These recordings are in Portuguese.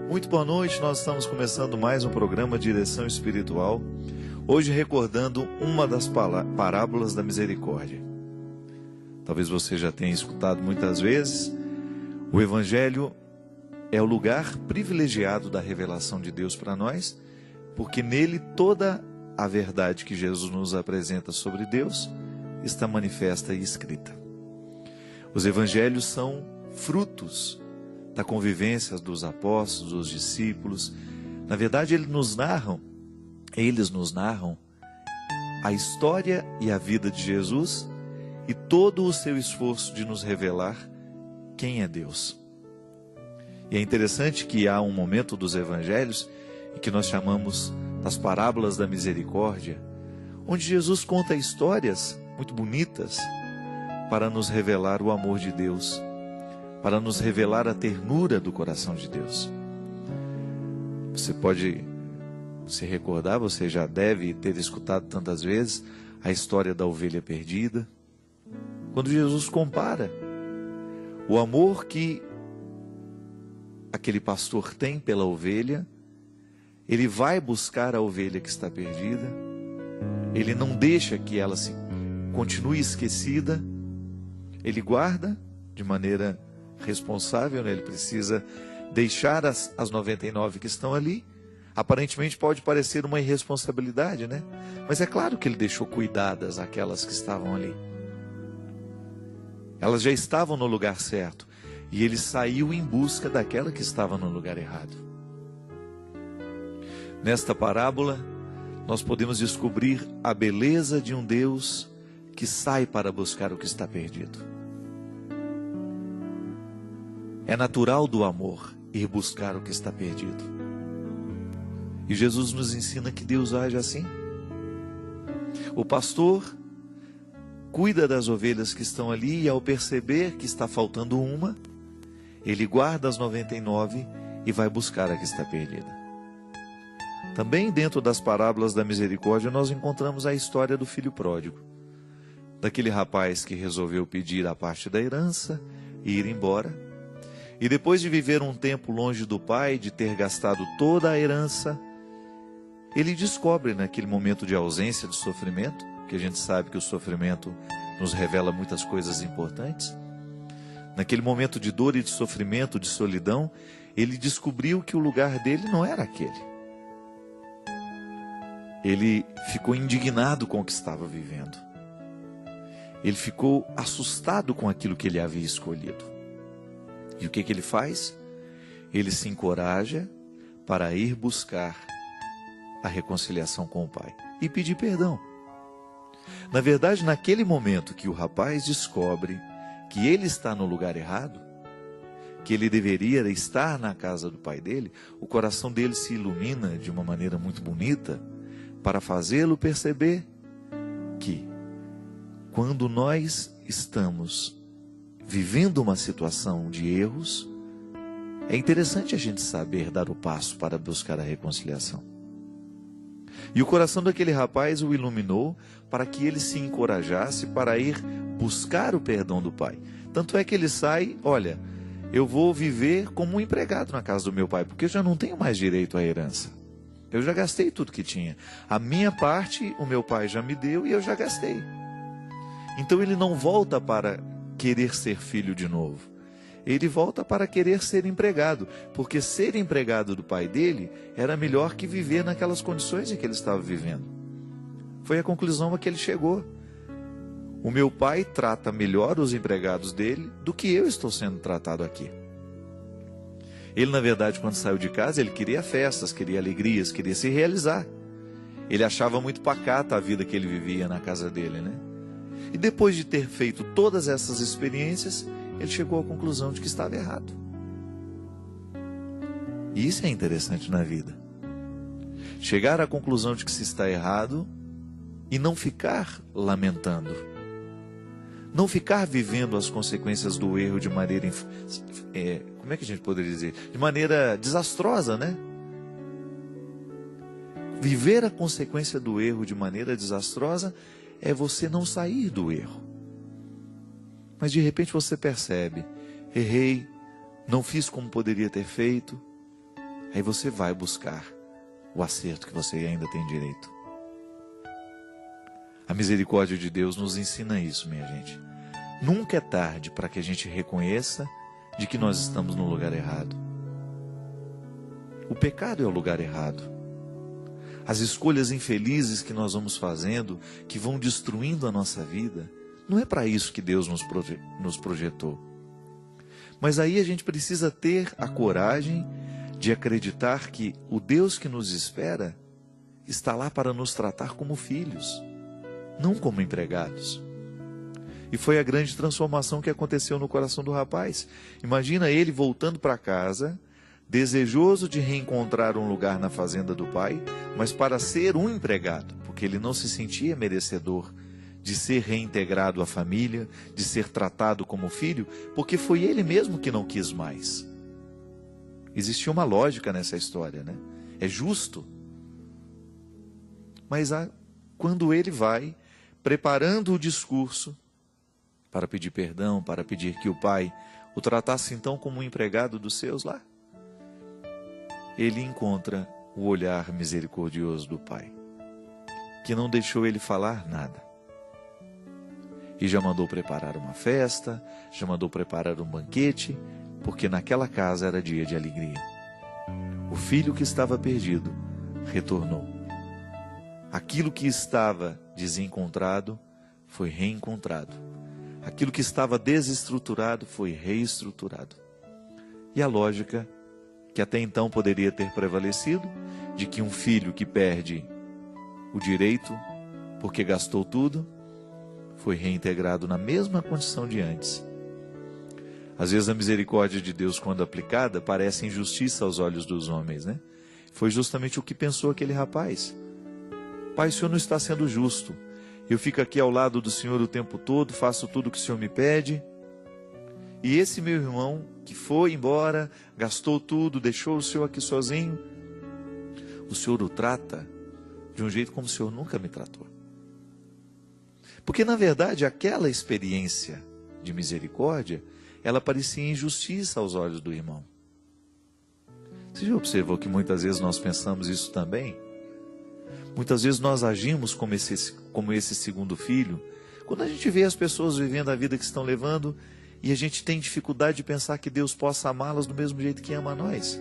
Muito boa noite, nós estamos começando mais um programa Direção Espiritual, hoje recordando uma das parábolas da misericórdia. Talvez você já tenha escutado muitas vezes. O Evangelho é o lugar privilegiado da revelação de Deus para nós, porque nele toda a verdade que Jesus nos apresenta sobre Deus está manifesta e escrita. Os Evangelhos são frutos da convivência dos apóstolos, dos discípulos. Na verdade, eles nos narram a história e a vida de Jesus e todo o seu esforço de nos revelar quem é Deus. E é interessante que há um momento dos Evangelhos em que nós chamamos das parábolas da misericórdia, onde Jesus conta histórias muito bonitas para nos revelar o amor de Deus, para nos revelar a ternura do coração de Deus. Você pode se recordar, você já deve ter escutado tantas vezes a história da ovelha perdida, quando Jesus compara o amor que aquele pastor tem pela ovelha. Ele vai buscar a ovelha que está perdida, ele não deixa que ela continue esquecida, ele guarda de maneira responsável, né? Ele precisa deixar as 99 que estão ali. Aparentemente pode parecer uma irresponsabilidade, né? Mas é claro que ele deixou cuidadas aquelas que estavam ali. Elas já estavam no lugar certo e ele saiu em busca daquela que estava no lugar errado. Nesta parábola nós podemos descobrir a beleza de um Deus que sai para buscar o que está perdido. É natural do amor ir buscar o que está perdido. E Jesus nos ensina que Deus age assim. O pastor cuida das ovelhas que estão ali e ao perceber que está faltando uma, ele guarda as 99 e vai buscar a que está perdida. Também dentro das parábolas da misericórdia nós encontramos a história do filho pródigo, daquele rapaz que resolveu pedir a parte da herança e ir embora. E depois de viver um tempo longe do pai, de ter gastado toda a herança, ele descobre naquele momento de ausência, de sofrimento, que a gente sabe que o sofrimento nos revela muitas coisas importantes. Naquele momento de dor e de sofrimento, de solidão, ele descobriu que o lugar dele não era aquele. Ele ficou indignado com o que estava vivendo. Ele ficou assustado com aquilo que ele havia escolhido. E o que ele faz? Ele se encoraja para ir buscar a reconciliação com o pai e pedir perdão. Na verdade, naquele momento que o rapaz descobre que ele está no lugar errado, que ele deveria estar na casa do pai dele, o coração dele se ilumina de uma maneira muito bonita para fazê-lo perceber que quando nós estamos vivendo uma situação de erros, é interessante a gente saber dar o passo para buscar a reconciliação. E o coração daquele rapaz o iluminou para que ele se encorajasse para ir buscar o perdão do pai. Tanto é que ele sai, olha, eu vou viver como um empregado na casa do meu pai, porque eu já não tenho mais direito à herança. Eu já gastei tudo que tinha. A minha parte, o meu pai já me deu e eu já gastei. Então ele não volta para querer ser filho de novo. Ele volta para querer ser empregado, porque ser empregado do pai dele era melhor que viver naquelas condições em que ele estava vivendo. Foi a conclusão a que ele chegou. O meu pai trata melhor os empregados dele do que eu estou sendo tratado aqui. Ele, na verdade, quando saiu de casa, ele queria festas, queria alegrias, queria se realizar. Ele achava muito pacata a vida que ele vivia na casa dele, né? E depois de ter feito todas essas experiências, ele chegou à conclusão de que estava errado. E isso é interessante na vida. Chegar à conclusão de que se está errado e não ficar lamentando. Não ficar vivendo as consequências do erro de maneira, como é que a gente poderia dizer? De maneira desastrosa, né? Viver a consequência do erro de maneira desastrosa é você não sair do erro. Mas de repente você percebe, errei, não fiz como poderia ter feito, aí você vai buscar o acerto que você ainda tem direito. A misericórdia de Deus nos ensina isso, minha gente. Nunca é tarde para que a gente reconheça de que nós estamos no lugar errado. O pecado é o lugar errado. As escolhas infelizes que nós vamos fazendo, que vão destruindo a nossa vida, não é para isso que Deus nos projetou. Mas aí a gente precisa ter a coragem de acreditar que o Deus que nos espera está lá para nos tratar como filhos, não como empregados. E foi a grande transformação que aconteceu no coração do rapaz. Imagina ele voltando para casa, desejoso de reencontrar um lugar na fazenda do pai, mas para ser um empregado, porque ele não se sentia merecedor de ser reintegrado à família, de ser tratado como filho, porque foi ele mesmo que não quis mais. Existia uma lógica nessa história, né? É justo. Mas quando ele vai preparando o discurso para pedir perdão, para pedir que o pai o tratasse então como um empregado dos seus lá, ele encontra o olhar misericordioso do pai, que não deixou ele falar nada. E já mandou preparar uma festa, já mandou preparar um banquete, porque naquela casa era dia de alegria. O filho que estava perdido retornou. Aquilo que estava desencontrado foi reencontrado. Aquilo que estava desestruturado foi reestruturado. E a lógica que até então poderia ter prevalecido, de que um filho que perde o direito porque gastou tudo, foi reintegrado na mesma condição de antes. Às vezes a misericórdia de Deus, quando aplicada, parece injustiça aos olhos dos homens, né? Foi justamente o que pensou aquele rapaz. Pai, o Senhor não está sendo justo. Eu fico aqui ao lado do Senhor o tempo todo, faço tudo o que o Senhor me pede. E esse meu irmão, que foi embora, gastou tudo, deixou o Senhor aqui sozinho, o Senhor o trata de um jeito como o Senhor nunca me tratou. Porque, na verdade, aquela experiência de misericórdia, ela parecia injustiça aos olhos do irmão. Você já observou que muitas vezes nós pensamos isso também? Muitas vezes nós agimos como esse segundo filho, quando a gente vê as pessoas vivendo a vida que estão levando, e a gente tem dificuldade de pensar que Deus possa amá-las do mesmo jeito que ama a nós.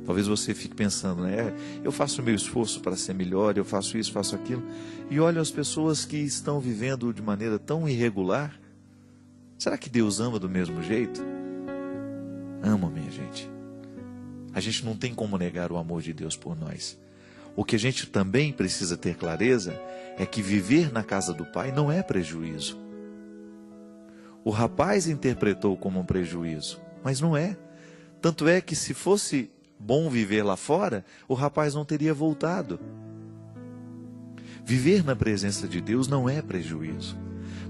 Talvez você fique pensando, né? Eu faço o meu esforço para ser melhor, eu faço isso, faço aquilo. E olha as pessoas que estão vivendo de maneira tão irregular. Será que Deus ama do mesmo jeito? Ama, minha gente. A gente não tem como negar o amor de Deus por nós. O que a gente também precisa ter clareza é que viver na casa do Pai não é prejuízo. O rapaz interpretou como um prejuízo, mas não é. Tanto é que se fosse bom viver lá fora, o rapaz não teria voltado. Viver na presença de Deus não é prejuízo.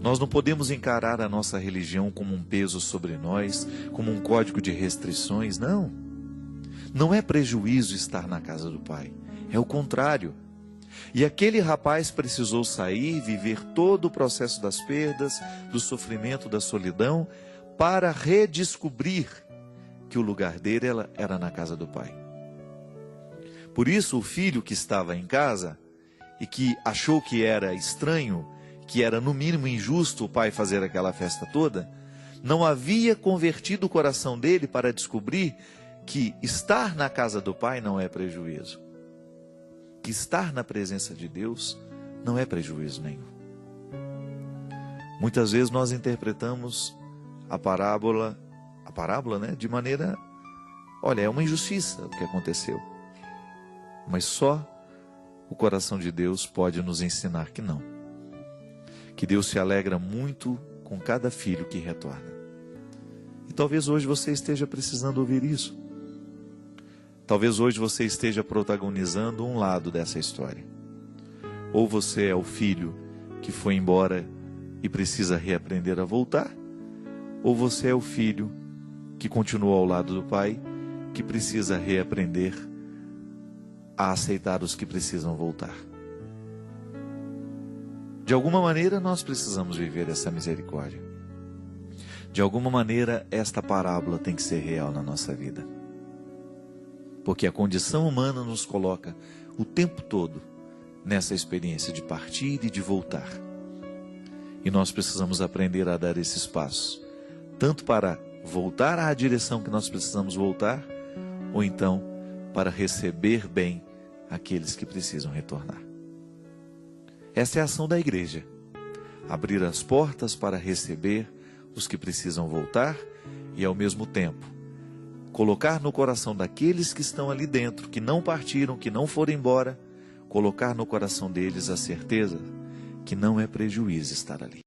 Nós não podemos encarar a nossa religião como um peso sobre nós, como um código de restrições, não. Não é prejuízo estar na casa do Pai, é o contrário. E aquele rapaz precisou sair, viver todo o processo das perdas, do sofrimento, da solidão, para redescobrir que o lugar dele era na casa do Pai. Por isso o filho que estava em casa e que achou que era estranho, que era no mínimo injusto o pai fazer aquela festa toda, não havia convertido o coração dele para descobrir que estar na casa do Pai não é prejuízo. Que estar na presença de Deus não é prejuízo nenhum. Muitas vezes nós interpretamos a parábola, né, de maneira, olha, é uma injustiça o que aconteceu. Mas só o coração de Deus pode nos ensinar que não. Que Deus se alegra muito com cada filho que retorna. E talvez hoje você esteja precisando ouvir isso. Talvez hoje você esteja protagonizando um lado dessa história. Ou você é o filho que foi embora e precisa reaprender a voltar, ou você é o filho que continua ao lado do pai, que precisa reaprender a aceitar os que precisam voltar. De alguma maneira nós precisamos viver essa misericórdia. De alguma maneira esta parábola tem que ser real na nossa vida. Porque a condição humana nos coloca o tempo todo nessa experiência de partir e de voltar. E nós precisamos aprender a dar esses passos, tanto para voltar à direção que nós precisamos voltar, ou então para receber bem aqueles que precisam retornar. Essa é a ação da igreja: abrir as portas para receber os que precisam voltar e, ao mesmo tempo, colocar no coração daqueles que estão ali dentro, que não partiram, que não foram embora, colocar no coração deles a certeza que não é prejuízo estar ali.